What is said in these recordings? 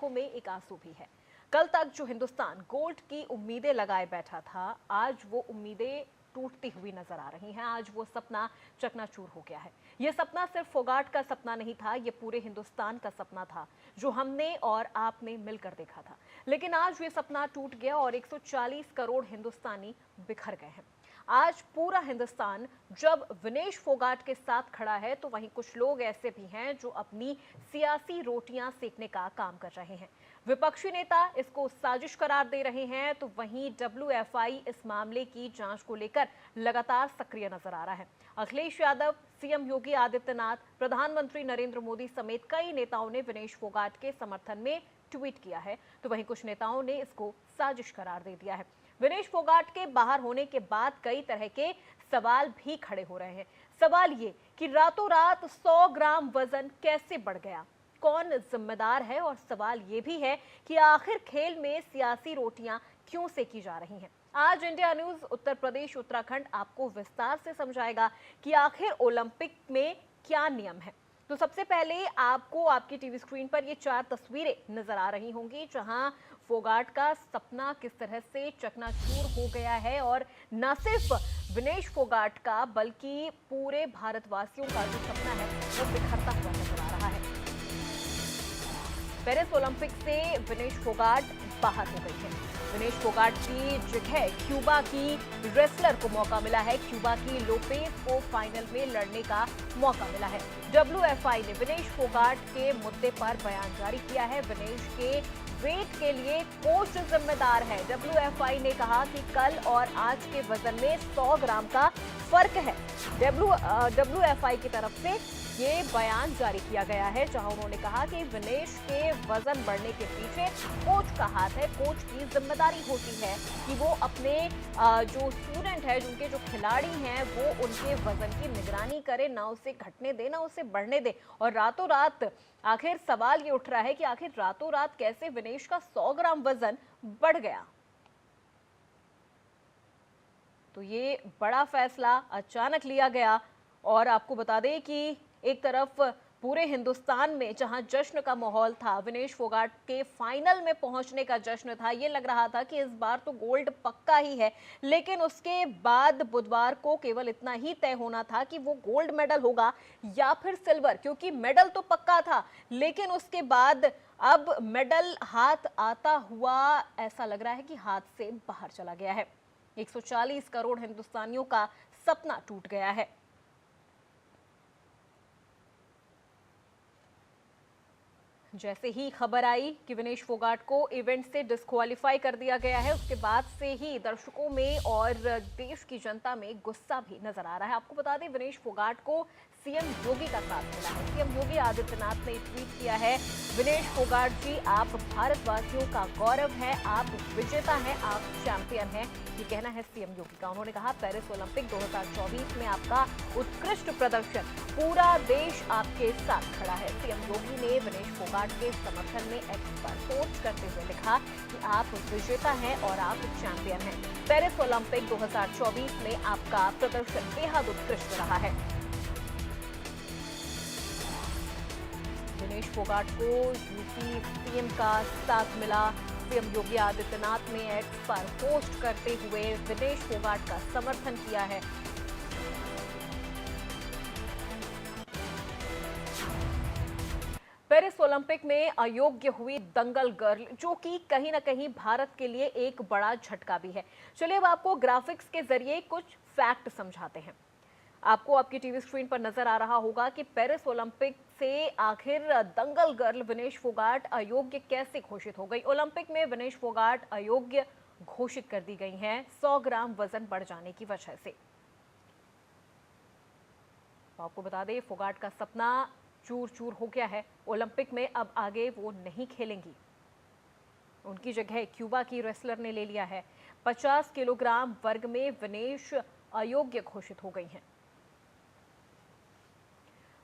आंखों में एक आंसू भी है। कल तक जो हिंदुस्तान गोल्ड की उम्मीदें लगाए बैठा था, आज वो उम्मीदें टूटती हुई नजर आ रही हैं। आज वो सपना चकनाचूर हो गया है। ये सपना सिर्फ फोगाट का सपना नहीं था, ये पूरे हिंदुस्तान का सपना था जो हमने और आपने मिलकर देखा था। लेकिन आज ये सपना टूट गया और 140 करोड़ हिंदुस्तानी बिखर गए हैं। आज पूरा हिंदुस्तान जब विनेश फोगाट के साथ खड़ा है, तो वहीं कुछ लोग ऐसे भी हैं जो अपनी सियासी रोटियां सेकने का काम कर रहे हैं। विपक्षी नेता इसको साजिश करार दे रहे हैं, तो वहीं WFI इस मामले की जांच को लेकर लगातार सक्रिय नजर आ रहा है। अखिलेश यादव, सीएम योगी आदित्यनाथ, प्रधानमंत्री नरेंद्र मोदी समेत कई नेताओं ने विनेश फोगाट के समर्थन में ट्वीट किया है, तो वहीं कुछ नेताओं ने इसको साजिश करार दे दिया है। विनेश फोगाट के बाहर होने के बाद कई तरह के सवाल भी खड़े हो रहे हैं। सवाल ये कि रातों रात 100 ग्राम वजन कैसे बढ़ गया, कौन जिम्मेदार है, और सवाल ये भी है कि आखिर खेल में सियासी रोटियां क्यों सेकी जा रही हैं। आज इंडिया न्यूज उत्तर प्रदेश उत्तराखंड आपको विस्तार से समझाएगा कि आखिर ओलंपिक में क्या नियम है। तो सबसे पहले आपको आपकी टीवी स्क्रीन पर ये 4 तस्वीरें नजर आ रही होंगी, जहां फोगाट का सपना किस तरह से चकनाचूर हो गया है, और न सिर्फ विनेश फोगाट का बल्कि पूरे भारतवासियों का जो सपना है वो बिखरता हुआ नजर आ रहा है। पेरिस ओलंपिक से विनेश फोगाट बाहर हो गई है। विनेश फोगाट की जगह क्यूबा की रेसलर को मौका मिला है। क्यूबा की लोपेज को फाइनल में लड़ने का मौका मिला है। WFI ने विनेश फोगाट के मुद्दे पर बयान जारी किया है। विनेश के वेट के लिए कोच जिम्मेदार है। WFI ने कहा कि कल और आज के वजन में 100 ग्राम का फर्क है। WFI की तरफ से ये बयान जारी किया गया है, जहां उन्होंने कहा कि विनेश के वजन बढ़ने के पीछे कोच का हाथ है। कोच की जिम्मेदारी होती है कि वो अपने जो स्टूडेंट है, उनके जो खिलाड़ी हैं, वो उनके वजन की निगरानी करे, ना उसे घटने दे ना उसे बढ़ने दे। और रातों रात आखिर सवाल ये उठ रहा है कि आखिर रातों रात कैसे विनेश का 100 ग्राम वजन बढ़ गया। तो ये बड़ा फैसला अचानक लिया गया। और आपको बता दें कि एक तरफ पूरे हिंदुस्तान में जहां जश्न का माहौल था, विनेश फोगाट के फाइनल में पहुंचने का जश्न था, ये लग रहा था कि इस बार तो गोल्ड पक्का ही है। लेकिन उसके बाद बुधवार को केवल इतना ही तय होना था कि वो गोल्ड मेडल होगा या फिर सिल्वर, क्योंकि मेडल तो पक्का था। लेकिन उसके बाद अब मेडल हाथ आता हुआ ऐसा लग रहा है कि हाथ से बाहर चला गया है। 140 करोड़ हिंदुस्तानियों का सपना टूट गया है। जैसे ही खबर आई कि विनेश फोगाट को इवेंट से डिस्क्वालीफाई कर दिया गया है, उसके बाद से ही दर्शकों में और देश की जनता में गुस्सा भी नजर आ रहा है। आपको बता दें, विनेश फोगाट को सीएम योगी का साथ मिला है। सीएम योगी आदित्यनाथ ने ट्वीट किया है, विनेश फोगाट जी, आप भारतवासियों का गौरव है, आप विजेता हैं, आप चैंपियन हैं। ये कहना है सीएम योगी का। उन्होंने कहा, पेरिस ओलंपिक 2024 में आपका उत्कृष्ट प्रदर्शन, पूरा देश आपके साथ खड़ा है। सीएम योगी ने विनेश फोगाट के समर्थन में एक्स पर पोस्ट करते हुए लिखा कि आप विजेता हैं और आप चैंपियन हैं। पेरिस ओलंपिक 2024 में आपका प्रदर्शन बेहद उत्कृष्ट रहा है। विनेश फोगाट को यूपी सीएम का साथ मिला। सीएम योगी आदित्यनाथ ने एक्स पर पोस्ट करते हुए विनेश फोगाट का समर्थन किया है। पेरिस ओलंपिक में अयोग्य हुई दंगल गर्ल, जो कि कहीं ना कहीं भारत के लिए एक बड़ा झटका भी है। चलिए अब आपको ग्राफिक्स के जरिए कुछ फैक्ट समझाते हैं। आपको आपकी टीवी स्क्रीन पर नजर आ रहा होगा कि पेरिस ओलंपिक से आखिर दंगल गर्ल विनेश फोगाट अयोग्य कैसे घोषित हो गई। ओलंपिक में विनेश फोगाट अयोग्य घोषित कर दी गई हैं 100 ग्राम वजन बढ़ जाने की वजह से। तो आपको बता दें, फोगाट का सपना चूर चूर हो गया है। ओलंपिक में अब आगे वो नहीं खेलेंगी। उनकी जगह क्यूबा की रेसलर ने ले लिया है। 50 किलोग्राम वर्ग में विनेश अयोग्य घोषित हो गई हैं।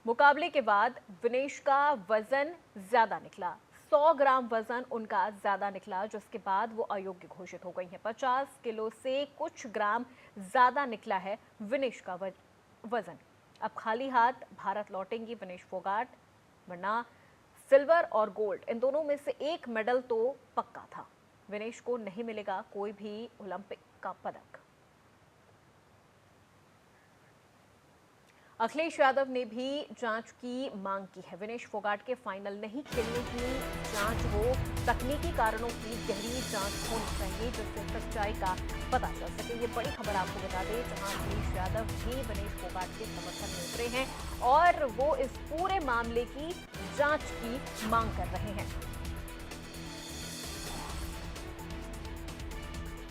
मुकाबले के बाद विनेश का वजन ज्यादा निकला, 100 ग्राम वजन उनका ज्यादा निकला, जिसके बाद वो अयोग्य घोषित हो गई हैं। 50 किलो से कुछ ग्राम ज्यादा निकला है विनेश का वजन। अब खाली हाथ भारत लौटेंगी विनेश फोगाट, वरना सिल्वर और गोल्ड इन दोनों में से एक मेडल तो पक्का था। विनेश को नहीं मिलेगा कोई भी ओलंपिक का पदक। अखिलेश यादव ने भी जांच की मांग की है। विनेश फोगाट के फाइनल नहीं खेलने की जांच हो, तकनीकी कारणों की गहरी जांच होनी चाहिए जिससे सच्चाई का पता चल सके। ये बड़ी खबर आपको बता दें, जहां अखिलेश यादव भी विनेश फोगाट के समर्थन में उतरे हैं और वो इस पूरे मामले की जांच की मांग कर रहे हैं।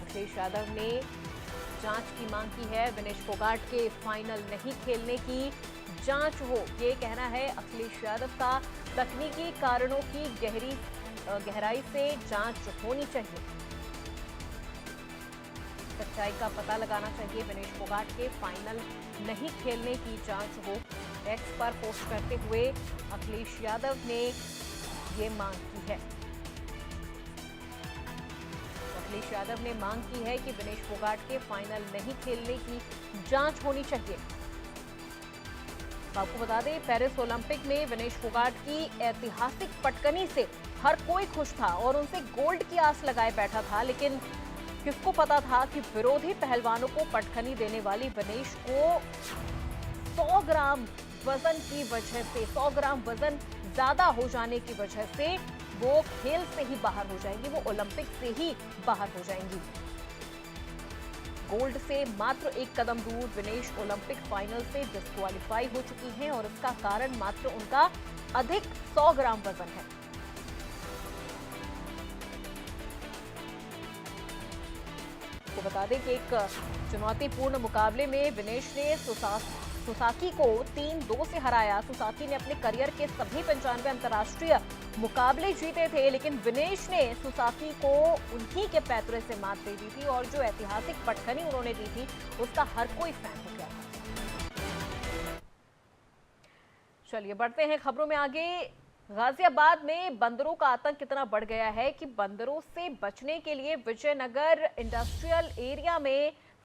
अखिलेश यादव ने जांच की मांग की है। विनेश फोगाट के फाइनल नहीं खेलने की जांच हो, ये कहना है अखिलेश यादव का। तकनीकी कारणों की गहराई से जांच होनी चाहिए, सच्चाई का पता लगाना चाहिए। विनेश फोगाट के फाइनल नहीं खेलने की जांच हो, एक्स पर पोस्ट करते हुए अखिलेश यादव ने ये मांग की है। अखिलेश यादव ने मांग की है कि विनेश फोगाट के फाइनल नहीं खेलने की जांच होनी चाहिए। आपको बता दें, पेरिस ओलंपिक में विनेश फोगाट की ऐतिहासिक पटकनी से हर कोई खुश था और उनसे गोल्ड की आस लगाए बैठा था, लेकिन किसको पता था कि विरोधी पहलवानों को पटकनी देने वाली विनेश को 100 ग्राम वजन की वजह से, 100 ग्राम वजन ज्यादा हो जाने की वजह से वो खेल से ही बाहर हो जाएंगी, वो ओलंपिक से ही बाहर हो जाएंगी। गोल्ड से मात्र एक कदम दूर विनेश ओलंपिक फाइनल से डिस्क्वालीफाई हो चुकी हैं और इसका कारण मात्र उनका अधिक 100 ग्राम वजन है। तो बता दें कि एक चुनौतीपूर्ण मुकाबले में विनेश ने सुसाकी को 3-2 से हराया। सुसाकी ने अपने करियर के सभी 95 अंतर्राष्ट्रीय मुकाबले जीते थे, लेकिन विनेश ने सुसाकी को उन्हीं के पैतरे से मात दे दी थी और जो ऐतिहासिक पटकनी उन्होंने दी थी उसका हर कोई फैन हो गया था। चलिए बढ़ते हैं खबरों में आगे। गाजियाबाद में बंदरों का आतंक कितना बढ़ गया है कि बंदरों से बचने के लिए विजयनगर इंडस्ट्रियल एरिया में